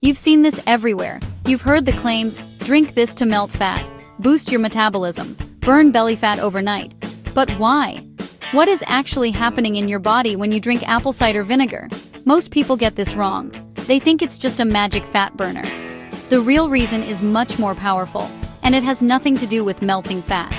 You've seen this everywhere. You've heard the claims, drink this to melt fat, boost your metabolism, burn belly fat overnight. But why? What is actually happening in your body when you drink apple cider vinegar? Most people get this wrong. They think it's just a magic fat burner. The real reason is much more powerful, and it has nothing to do with melting fat.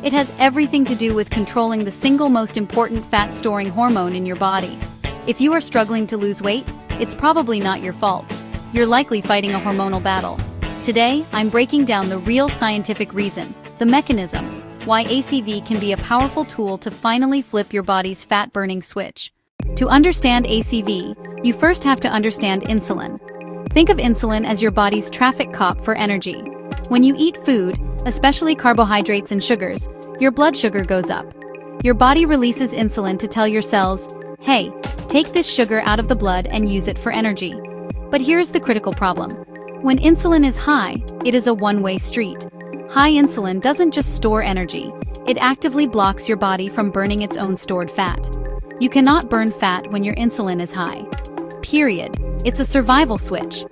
It has everything to do with controlling the single most important fat-storing hormone in your body. If you are struggling to lose weight, it's probably not your fault. You're likely fighting a hormonal battle. Today, I'm breaking down the real scientific reason, the mechanism, why ACV can be a powerful tool to finally flip your body's fat-burning switch. To understand ACV, you first have to understand insulin. Think of insulin as your body's traffic cop for energy. When you eat food, especially carbohydrates and sugars, your blood sugar goes up. Your body releases insulin to tell your cells, hey, take this sugar out of the blood and use it for energy. But here's the critical problem. When insulin is high, it is a one-way street. High insulin doesn't just store energy, it actively blocks your body from burning its own stored fat. You cannot burn fat when your insulin is high. Period. It's a survival switch.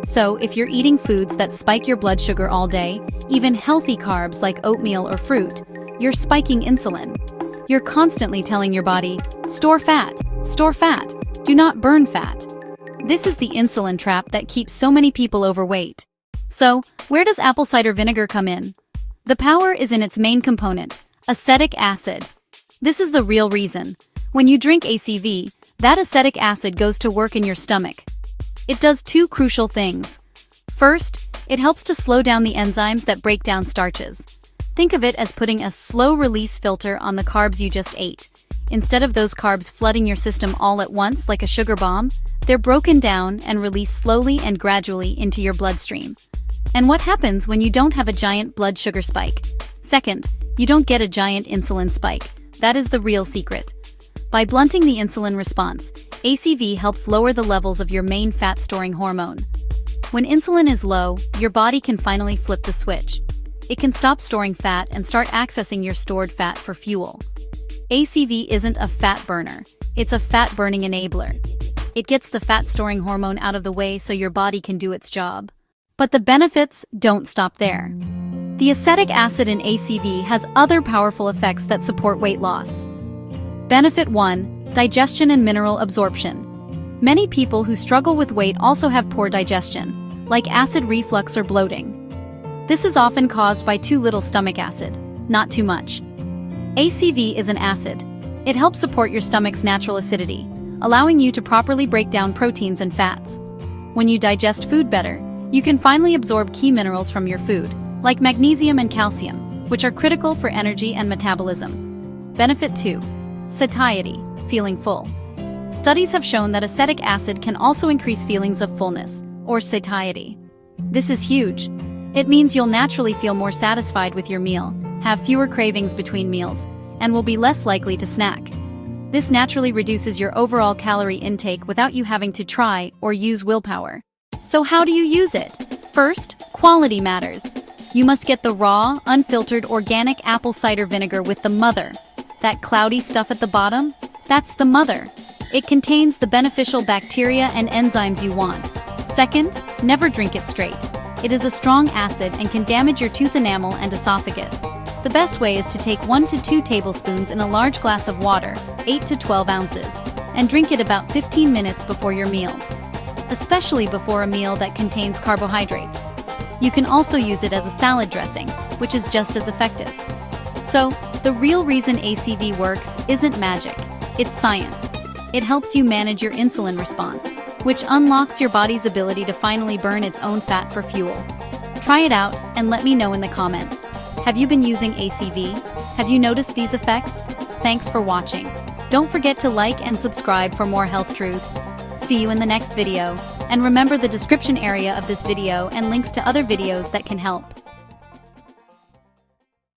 So, if you're eating foods that spike your blood sugar all day, even healthy carbs like oatmeal or fruit, you're spiking insulin. You're constantly telling your body, store fat, do not burn fat. This is the insulin trap that keeps so many people overweight. So, where does apple cider vinegar come in? The power is in its main component, acetic acid. This is the real reason. When you drink ACV, that acetic acid goes to work in your stomach. It does two crucial things. First, it helps to slow down the enzymes that break down starches. Think of it as putting a slow-release filter on the carbs you just ate. Instead of those carbs flooding your system all at once like a sugar bomb, they're broken down and released slowly and gradually into your bloodstream. And what happens when you don't have a giant blood sugar spike? Second, you don't get a giant insulin spike. That is the real secret. By blunting the insulin response, ACV helps lower the levels of your main fat-storing hormone. When insulin is low, your body can finally flip the switch. It can stop storing fat and start accessing your stored fat for fuel. ACV isn't a fat burner, it's a fat-burning enabler. It gets the fat-storing hormone out of the way so your body can do its job. But the benefits don't stop there. The acetic acid in ACV has other powerful effects that support weight loss. Benefit 1. Digestion and mineral absorption. Many people who struggle with weight also have poor digestion, like acid reflux or bloating. This is often caused by too little stomach acid, not too much. ACV is an acid. It helps support your stomach's natural acidity, allowing you to properly break down proteins and fats. When you digest food better, you can finally absorb key minerals from your food, like magnesium and calcium, which are critical for energy and metabolism. Benefit 2. Satiety, feeling full. Studies have shown that acetic acid can also increase feelings of fullness, or satiety. This is huge. It means you'll naturally feel more satisfied with your meal, have fewer cravings between meals, and will be less likely to snack. This naturally reduces your overall calorie intake without you having to try or use willpower. So how do you use it? First, quality matters. You must get the raw, unfiltered organic apple cider vinegar with the mother. That cloudy stuff at the bottom? That's the mother. It contains the beneficial bacteria and enzymes you want. Second, never drink it straight. It is a strong acid and can damage your tooth enamel and esophagus. The best way is to take 1 to 2 tablespoons in a large glass of water, 8 to 12 ounces, and drink it about 15 minutes before your meals, especially before a meal that contains carbohydrates. You can also use it as a salad dressing, which is just as effective. So, the real reason ACV works isn't magic, it's science. It helps you manage your insulin response, which unlocks your body's ability to finally burn its own fat for fuel. Try it out and let me know in the comments. Have you been using ACV? Have you noticed these effects? Thanks for watching. Don't forget to like and subscribe for more health truths. See you in the next video. And remember the description area of this video and links to other videos that can help.